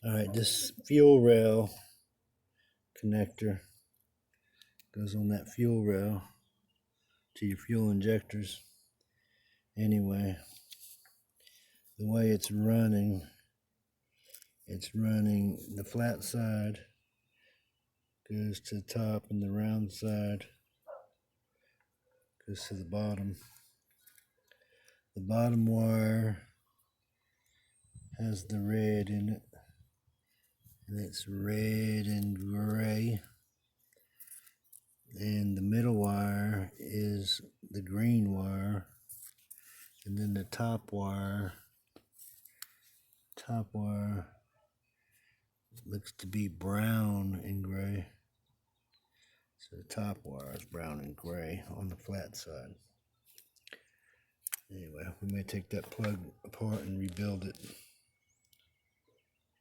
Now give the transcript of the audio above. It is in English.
Alright, this fuel rail connector goes on that fuel rail to your fuel injectors. Anyway, the way it's running the flat side goes to the top and the round side goes to the bottom. The bottom wire has the red in it, and it's red and gray. And the middle wire is the green wire, and then the top wire looks to be brown and gray. So the top wire is brown and gray on the flat side. Anyway, we may take that plug apart and rebuild it.